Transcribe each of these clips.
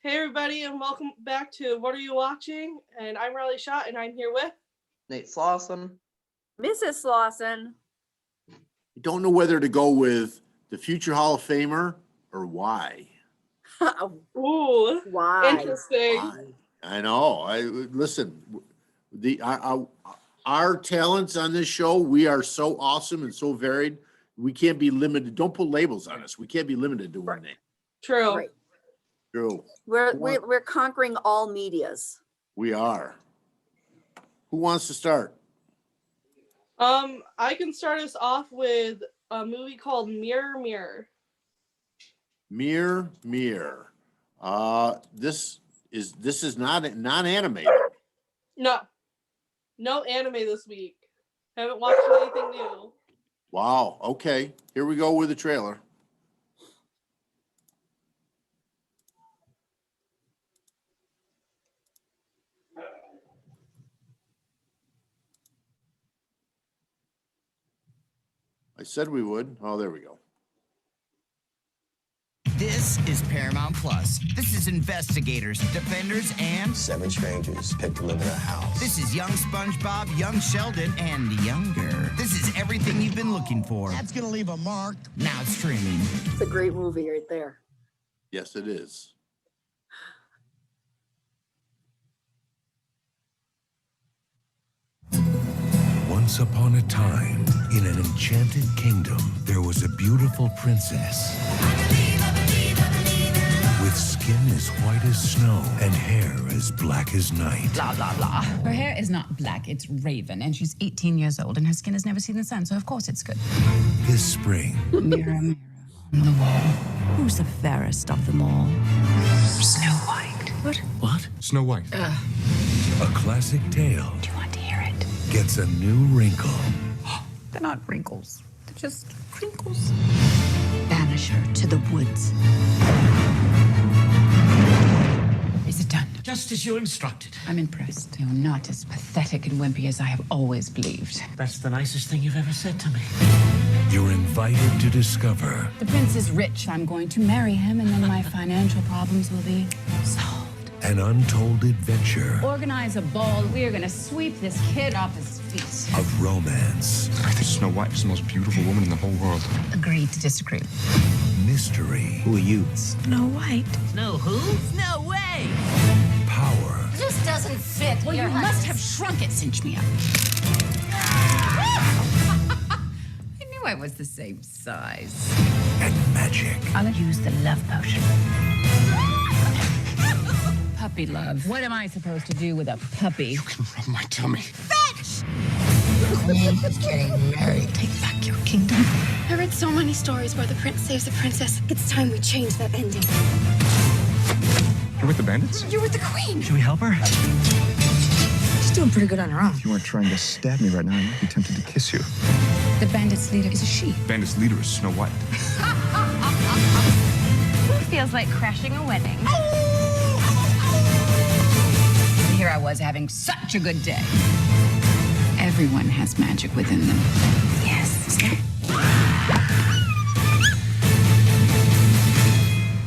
Hey everybody, and welcome back to What Are You Watching? And I'm Riley Schott, and I'm here with Nate Slauson. Mrs. Slauson. You don't know whether to go with the future Hall of Famer or why. Ooh, Why? interesting. Why? I know. Listen. Our talents on this show, we are so awesome and so varied. We can't be limited. Don't put labels on us. We can't be limited to one name. True. Right. True. We're conquering all medias. We are. Who wants to start? I can start us off with a movie called Mirror Mirror. Mirror. This is not non-animated. No anime this week. Haven't watched anything new. Wow. Okay. Here we go with the trailer. I said we would. Oh, there we go. This is Paramount Plus. This is investigators, defenders, and 7 strangers picked to live in a house. this is young SpongeBob, young Sheldon, and younger. This is everything you've been looking for. That's gonna leave a mark. Now streaming. It's a great movie right there. Yes, it is. Once upon a time, in an enchanted kingdom, there was a beautiful princess with skin as white as snow and hair as black as night. Blah, blah, blah. Her hair is not black, it's raven, and she's 18 years old, and her skin has never seen the sun, so of course it's good. This spring, Mirror, mirror on the wall, who's the fairest of them all? Snow White. what? Snow White. A classic tale Do you want to hear it? gets a new wrinkle. They're not wrinkles, they're just crinkles. Banish her to the woods. Is it done? Just as you instructed. I'm impressed. You're not as pathetic and wimpy as I have always believed. That's the nicest thing you've ever said to me. You're invited to discover The prince is rich. I'm going to marry him, and then my financial problems will be solved. an untold adventure Organize a ball. We are going to sweep this kid off his feet. of romance, I think Snow White is the most beautiful woman in the whole world. Agreed to disagree. mystery, Who are you? Snow White. Snow who? No way! power, This doesn't fit. Well, you must have shrunk it, cinch me up. I knew I was the same size. and magic. I'll use the love potion. Puppy love. What am I supposed to do with a puppy? You can rub my tummy. Queen is getting married. Take back your kingdom. I read so many stories where the prince saves the princess. It's time we change that ending. You're with the bandits? You're with the queen. Should we help her? She's doing pretty good on her own. If you weren't trying to stab me right now, I might be tempted to kiss you. The bandit's leader is a she. Bandit's leader is Snow White. Feels like crashing a wedding. Here I was having such a good day. Everyone has magic within them. Yes.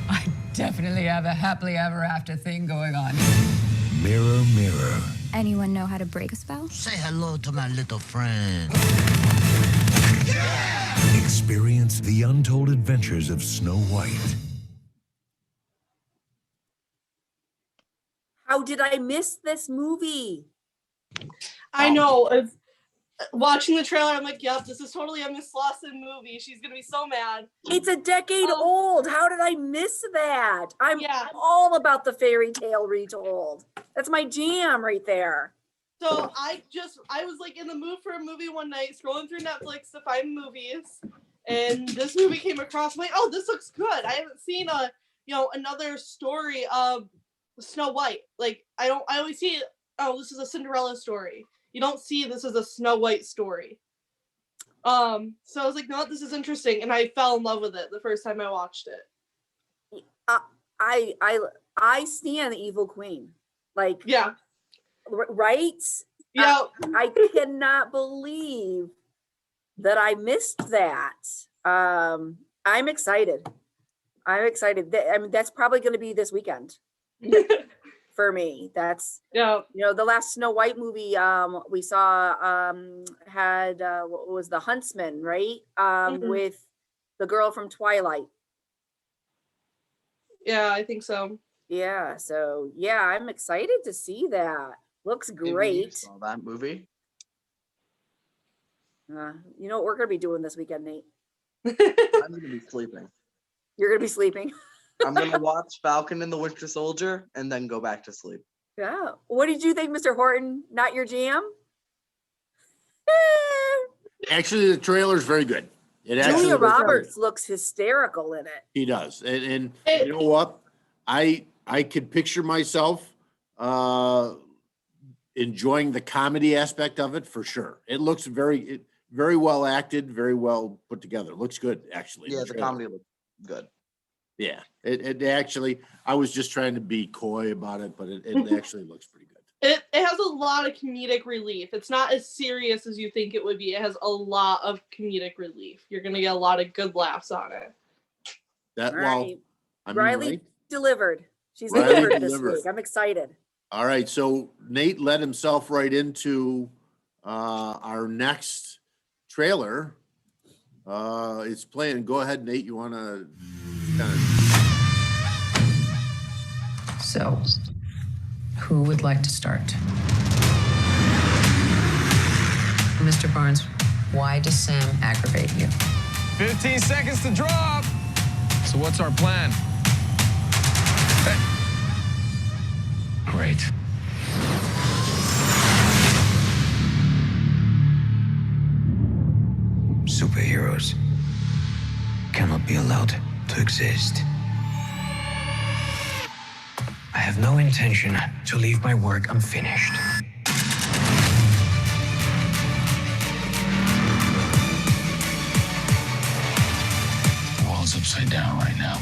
I definitely have a happily ever after thing going on. Mirror, mirror, Anyone know how to break a spell? Say hello to my little friend. experience the untold adventures of Snow White. How did I miss this movie? I know. Watching the trailer, I'm like, yep, this is totally a Miss Lawson movie. She's gonna be so mad. It's a decade old. How did I miss that? I'm Yeah. all about the fairy tale retold. That's my jam right there. So I was like in the mood for a movie one night, scrolling through Netflix to find movies, and this movie came across. I'm like, oh, this looks good. I haven't seen another story of Snow White. Like I always see, oh, this is a Cinderella story. You don't see this as a Snow White story. So I was like, no, this is interesting, and I fell in love with it the first time I watched it. I stand the evil queen. Like, Yeah, right? yeah. I cannot believe that I missed that. I'm excited. I mean, that's probably going to be this weekend. for me. That's, Yeah. the last Snow White movie we saw had what was The Huntsman, right? With the girl from Twilight. Yeah, I think so. Yeah, so yeah, I'm excited to see that. Looks great. Saw that movie. You know what we're gonna be doing this weekend, Nate? I'm gonna be sleeping. You're gonna be sleeping. I'm gonna watch Falcon and the Winter Soldier and then go back to sleep. Yeah. What did you think, Mr. Horton? Not your jam? Actually, the trailer is very good. It actually Julia looks very Roberts good. looks hysterical in it. He does, and you know what? I could picture myself enjoying the comedy aspect of it for sure. It looks very well acted, very well put together. It looks good, actually. Yeah, the comedy looks good. Yeah, it actually. I was just trying to be coy about it, but it actually looks pretty good. It has a lot of comedic relief. It's not as serious as you think it would be. It has a lot of comedic relief. You're gonna get a lot of good laughs on it. That All well, right. I mean, Riley right? delivered. She's Riley delivered this delivered. week. I'm excited. All right, so Nate led himself right into our next trailer. It's playing. Go ahead, Nate. You want to kind of... So, who would like to start? Mr. Barnes, why does Sam aggravate you? 15 seconds to drop. So what's our plan? Great. Superheroes cannot be allowed to exist. I have no intention to leave my work unfinished. The world's upside down right now.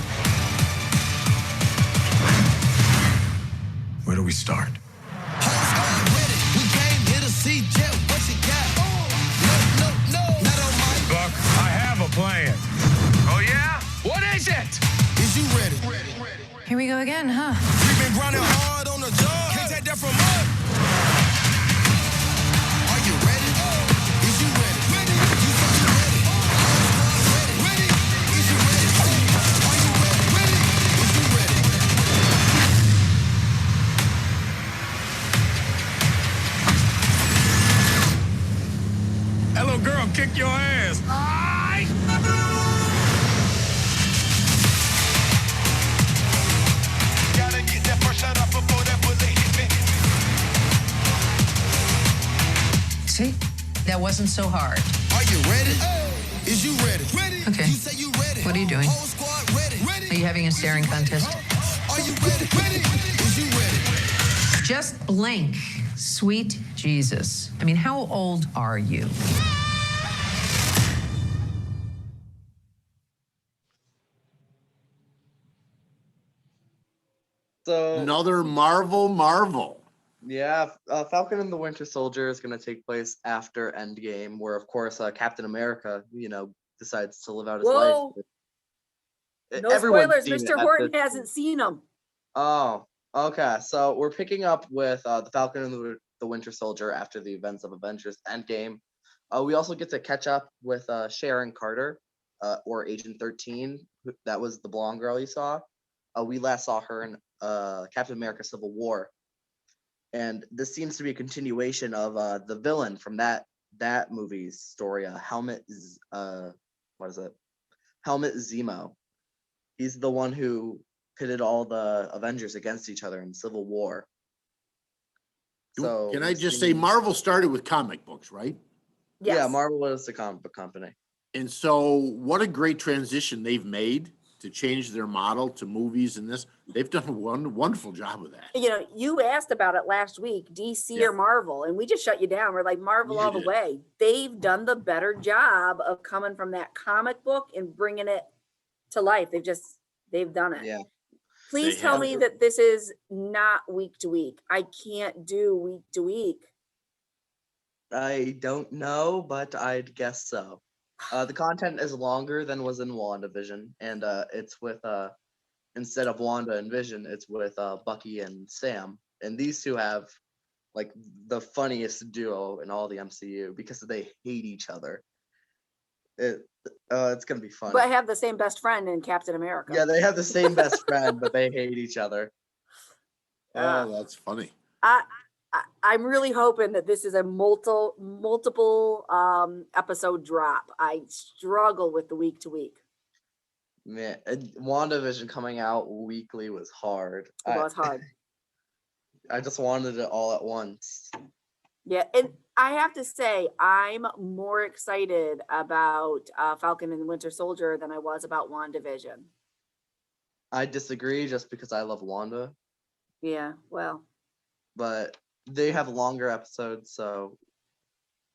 Where do we start? Buck, I have a plan. Oh yeah? What is it? Is you ready? Here we go again, huh? We've been grinding hard on the job. Can't take that from us. Are you ready? Is you ready? Ready? You said you ready. Ready? Ready? Is you ready? Are you ready? Ready? Is you ready? That little girl kick your ass. Gotta get that first shot off before that bullet hit me. See? That wasn't so hard. Are you ready? Is you ready? Ready? Okay. You say you ready. What are you doing? Whole squad ready. Ready? Are you having a staring contest? Are you ready? Ready? Is you ready? Just blink. Sweet Jesus. I mean, how old are you? So Another Marvel. yeah, Falcon and the Winter Soldier is going to take place after Endgame, where of course Captain America, decides to live out his Whoa. life. No Everyone's spoilers. seen it Mr. at Horton this hasn't seen them. Oh, okay. So we're picking up with the Falcon and the Winter Soldier after the events of Avengers Endgame. We also get to catch up with Sharon Carter, or Agent 13. That was the blonde girl you saw. We last saw her in Captain America: Civil War, and this seems to be a continuation of the villain from that movie's story. Helmut Zemo. He's the one who pitted all the Avengers against each other in Civil War. So Can I just say Marvel started with comic books, right? Yes. Yeah, Marvel was the comic book company. And so what a great transition they've made to change their model to movies and this. They've done a wonderful job with that. You asked about it last week, DC Yeah. or Marvel, and we just shut you down. We're like, Marvel all the Yeah. way. They've done the better job of coming from that comic book and bringing it to life. They've done it. Yeah. Please They tell have. me that this is not week to week. I can't do week to week. I don't know, but I'd guess so. The content is longer than was in WandaVision, and it's with instead of Wanda and Vision, it's with Bucky and Sam, and these two have like the funniest duo in all the MCU because they hate each other. It's gonna be funny. But have the same best friend in Captain America. Yeah, they have the same best friend, but they hate each other. Uh, Oh, that's funny. I'm really hoping that this is a multiple episode drop. I struggle with the week to week. Man, WandaVision coming out weekly was hard. It was hard. I just wanted it all at once. Yeah, and I have to say, I'm more excited about Falcon and the Winter Soldier than I was about WandaVision. I disagree just because I love Wanda, Yeah, well, but they have longer episodes, so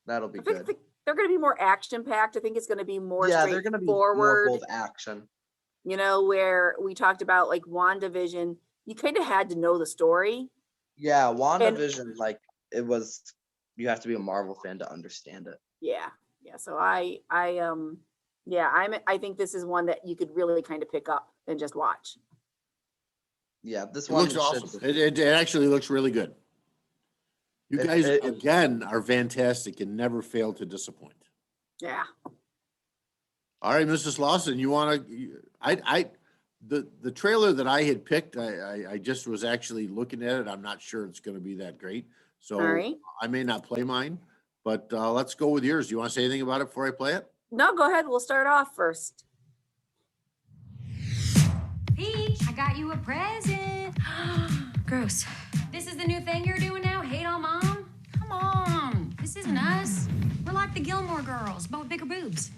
that'll be I think good. they're going to be more action packed. I think it's going to be more Yeah, they're gonna be more straightforward. full of action. You know, where we talked about like WandaVision, you kind of had to know the story. Yeah, WandaVision, like it was. You have to be a Marvel fan to understand it. Yeah. So I think this is one that you could really kind of pick up and just watch. Yeah, this It one looks should- awesome. It actually looks really good. You guys again are fantastic and never fail to disappoint. Yeah. All right, Mrs. Lawson, you want to? The trailer that I had picked, I just was actually looking at it. I'm not sure it's going to be that great, so All right. I may not play mine. But let's go with yours. Do you want to say anything about it before I play it? No, go ahead. We'll start off first. Peach, I got you a present. Gross. This is the new thing you're doing now? Hate on mom? Come on. This isn't us. We're like the Gilmore Girls, but with bigger boobs.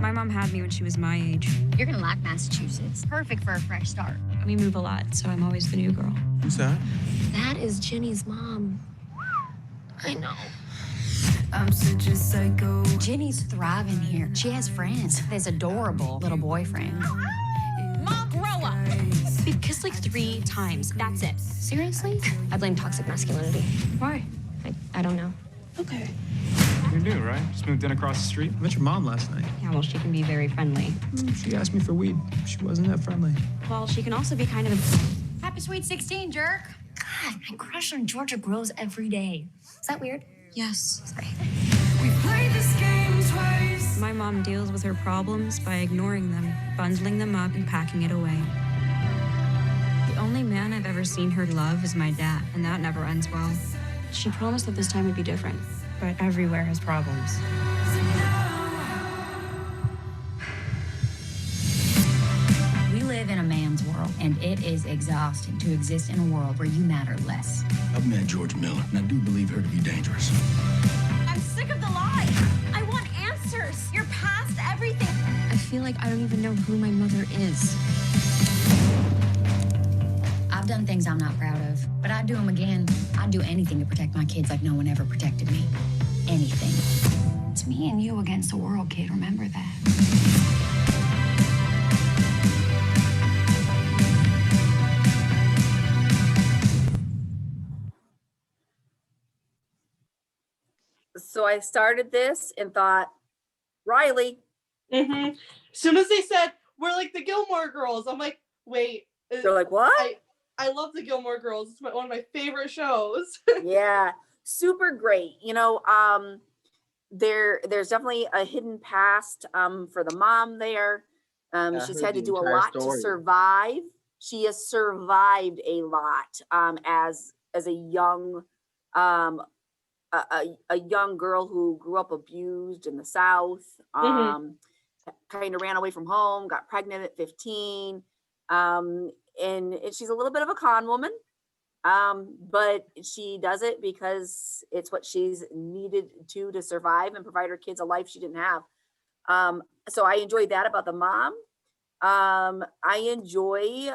My mom had me when she was my age. You're gonna like Massachusetts. Perfect for a fresh start. We move a lot, so I'm always the new girl. Who's that? That is Ginny's mom. I know. I'm such a psycho. Ginny's thriving here. She has friends. This adorable little boyfriend. Mom, grow up. We've kissed like 3 times. That's it. Seriously? I blame toxic masculinity. Why? I don't know. Okay. You're new, right? Just moved in across the street. I met your mom last night. Yeah, well, she can be very friendly. She asked me for weed. She wasn't that friendly. Well, she can also be kind of Happy sweet 16, jerk. God, I crush on Georgia girls every day. Is that weird? Yes. Sorry. We played this game twice. My mom deals with her problems by ignoring them, bundling them up, and packing it away. The only man I've ever seen her love is my dad, and that never ends well. She promised that this time would be different, but everywhere has problems. We live in a man's world, and it is exhausting to exist in a world where you matter less. I've met George Miller, and I do believe her to be dangerous. I'm sick of the lies. I want answers. You're past everything. I feel like I don't even know who my mother is. I've done things I'm not proud of, but I'd do them again. I'd do anything to protect my kids like no one ever protected me. Anything. It's me and you against the world, kid. Remember that. So I started this and thought, Riley. Mm-hmm. As soon as they said we're like the Gilmore Girls, I'm like, wait. They're like, what? I love the Gilmore Girls. It's one of my favorite shows. Yeah, super great. You know, there's definitely a hidden past for the mom there. I She's heard had to the do a entire lot story. to survive. She has survived a lot as a young a young girl who grew up abused in the South. Kind of ran away from home, got pregnant at 15. And she's a little bit of a con woman, but she does it because it's what she's needed to survive and provide her kids a life she didn't have. So I enjoyed that about the mom. I enjoy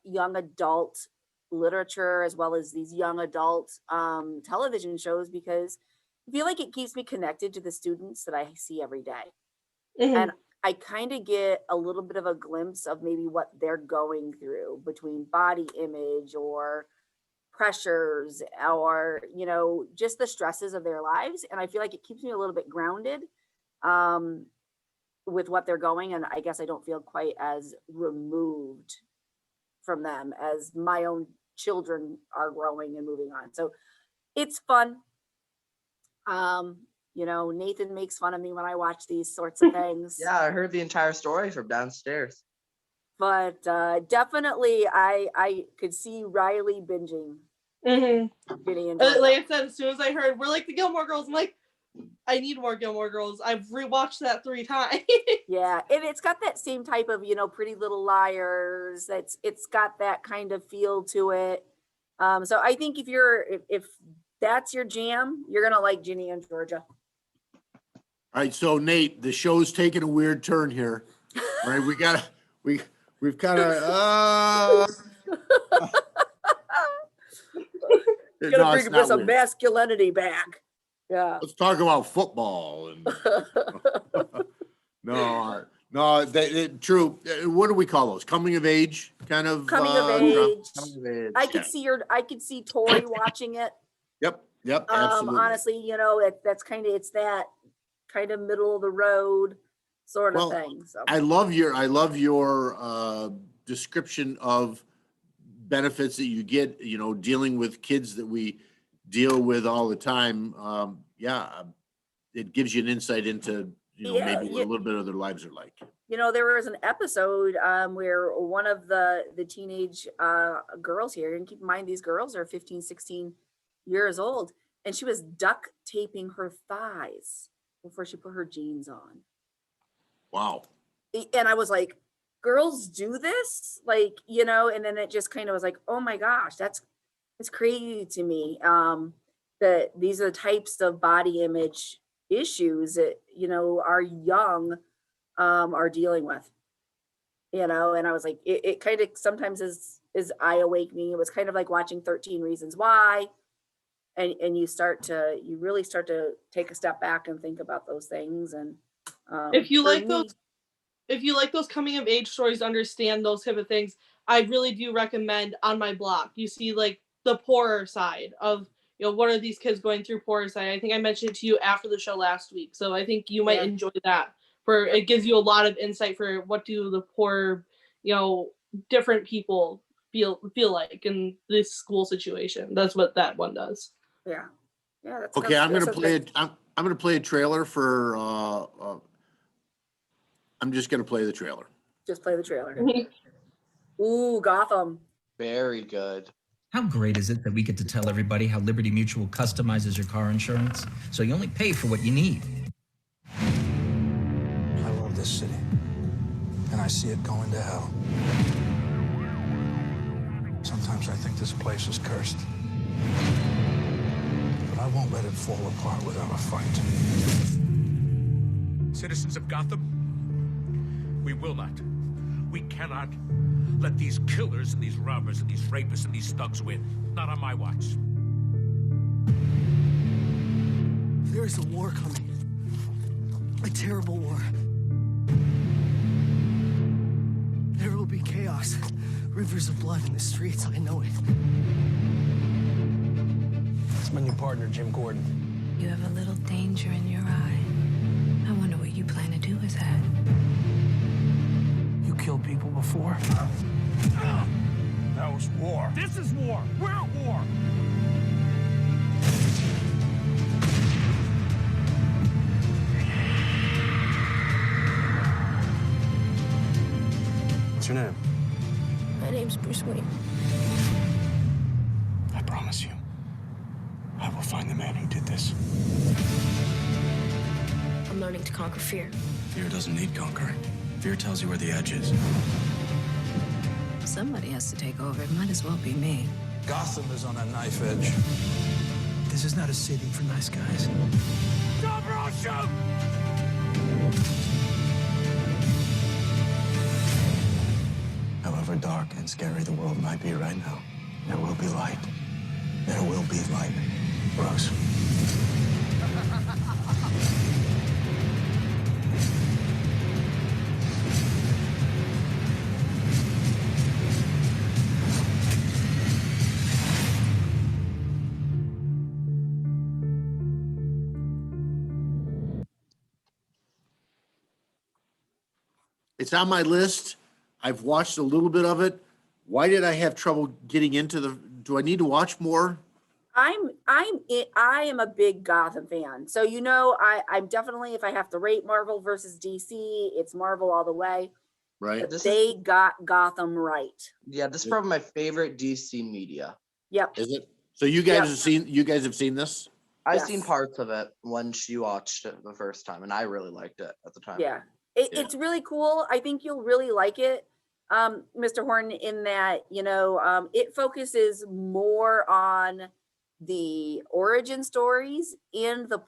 young adult literature as well as these young adult television shows because I feel like it keeps me connected to the students that I see every day. And I kind of get a little bit of a glimpse of maybe what they're going through between body image or pressures or, you know, just the stresses of their lives. And I feel like it keeps me a little bit grounded. with what they're going, and I guess I don't feel quite as removed from them as my own children are growing and moving on. So it's fun. Nathan makes fun of me when I watch these sorts of things. Yeah, I heard the entire story from downstairs. But definitely I could see Riley binging Ginny and Georgia. Like I said, as soon as I heard we're like the Gilmore Girls, I'm like, I need more Gilmore Girls. I've rewatched that 3 times. Yeah, and it's got that same type of, Pretty Little Liars. It's got that kind of feel to it. So I think if that's your jam, you're gonna like Ginny and Georgia. All right, so Nate, the show's taking a weird turn here. All right, we've kind of Gonna bring some masculinity back. Yeah. Let's talk about football. And, true. What do we call those? Coming of age kind of. Coming of age. I Yeah. could see Tori watching it. Yep. Absolutely. Honestly, it's that kind of middle of the road sort of thing. So I love your description of benefits that you get, dealing with kids that we deal with all the time. It gives you an insight into, maybe what a little bit of their lives are like. There was an episode where one of the teenage girls here, and keep in mind these girls are 15, 16 years old, and she was duct taping her thighs before she put her jeans on. Wow. And I was like, girls do this? And then it just kind of was like, oh my gosh, it's crazy to me. That these are the types of body image issues that, our young are dealing with. And I was like, it kind of sometimes is eye awakening. It was kind of like watching 13 Reasons Why. And you really start to take a step back and think about those things. And if you like those coming of age stories, understand those type of things, I really do recommend On My Block. You see like the poorer side of, what are these kids going through poorer side? I think I mentioned it to you after the show last week. So I think you might enjoy that. It gives you a lot of insight for what do the poor, different people feel like in this school situation. That's what that one does. Yeah. That's okay. I'm going to play a trailer for, I'm just going to play the trailer. Just play the trailer. Ooh, Gotham. Very good. How great is it that we get to tell everybody how Liberty Mutual customizes your car insurance so you only pay for what you need? I love this city, and I see it going to hell. Sometimes I think this place is cursed, but I won't let it fall apart without a fight. Citizens of Gotham, we will not, we cannot let these killers and these robbers and these rapists and these thugs win. Not on my watch. There is a war coming. A terrible war. There will be chaos. Rivers of blood in the streets. I know it. It's my new partner, Jim Gordon. You have a little danger in your eye. I wonder what you plan to do with that. You killed people before? That was war. This is war. We're at war. What's your name? My name's Bruce Wayne. I promise you, I will find the man who did this. I'm learning to conquer fear. Fear doesn't need conquering. Fear tells you where the edge is. Somebody has to take over. It might as well be me. Gotham is on a knife edge. This is not a city for nice guys. Stop or I'll shoot! However dark and scary the world might be right now, there will be light. There will be light. Rose. It's on my list. I've watched a little bit of it. Why did I have trouble getting into do I need to watch more? I am a big Gotham fan. So, I'm definitely, if I have to rate Marvel versus DC, it's Marvel all the way. Right. They got Gotham right. Yeah, this is probably my favorite DC media. Yep. Is it? So you guys have seen this? I've seen parts of it when she watched it the first time, and I really liked it at the time. Yeah. It's really cool. I think you'll really like it, Mr. Horton, in that, it focuses more on the origin stories and the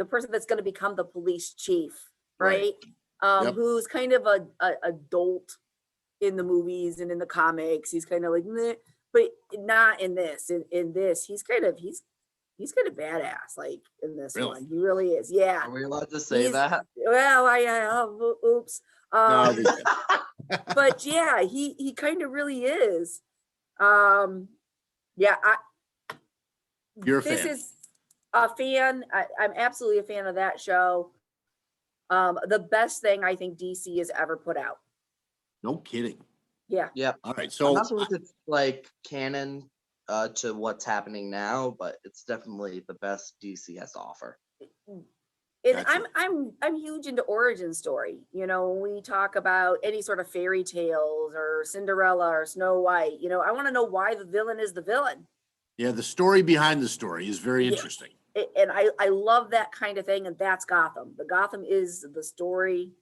person that's going to become the police chief, right? Yep. Who's kind of a adult in the movies and in the comics. He's kind of like, meh, but not in this. In this, he's kind of badass, like in this one. He really is. Yeah. Are we allowed to say that? Well, oops. No, But yeah, he kind of really is. Yeah, You're a this fan. is a fan. I'm absolutely a fan of that show. The best thing I think DC has ever put out. No kidding. Yeah. Yep. All right. I'm So not sure if it's like canon to what's happening now, but it's definitely the best DC has to offer. And Gotcha. I'm huge into origin story. When we talk about any sort of fairy tales or Cinderella or Snow White, I want to know why the villain is the villain. yeah, the story behind the story is very Yeah. interesting. And I love that kind of thing, and that's Gotham. The Gotham is the story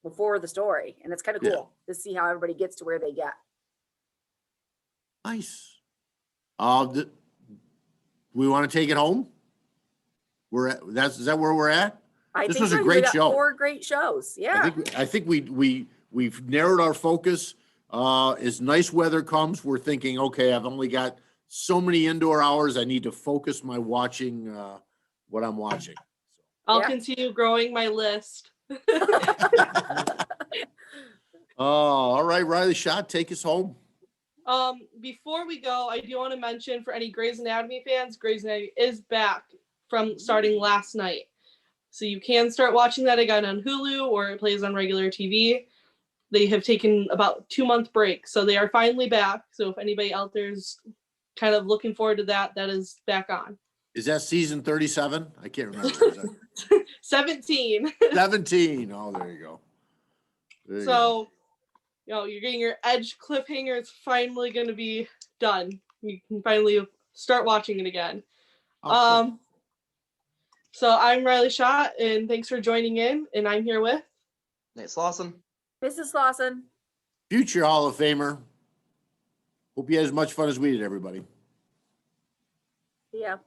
before the story, and it's kind of cool to see how everybody gets to where they get. Nice. We want to take it home? Is that where we're at? I This think was a we great got show. 4 great shows. Yeah. I think we've narrowed our focus. As nice weather comes, we're thinking, okay, I've only got so many indoor hours. I need to focus my watching, what I'm watching. I'll continue growing my list. Oh, all right, Riley Schott, take us home. Before we go, I do want to mention for any Grey's Anatomy fans, Grey's Anatomy is back from starting last night. So you can start watching that again on Hulu, or it plays on regular TV. They have taken about 2-month break, so they are finally back. So if anybody out there's kind of looking forward to that, that is back on. Is that season 37? I can't remember. Is that 17. 17. Oh, there you go. There you go. So, you're getting your Edge cliffhanger. It's finally going to be done. You can finally start watching it again. Oh, cool. So I'm Riley Schott, and thanks for joining in. And I'm here with Nate Slauson. Mrs. Lawson. Future Hall of Famer. Hope you had as much fun as we did, everybody. Yeah.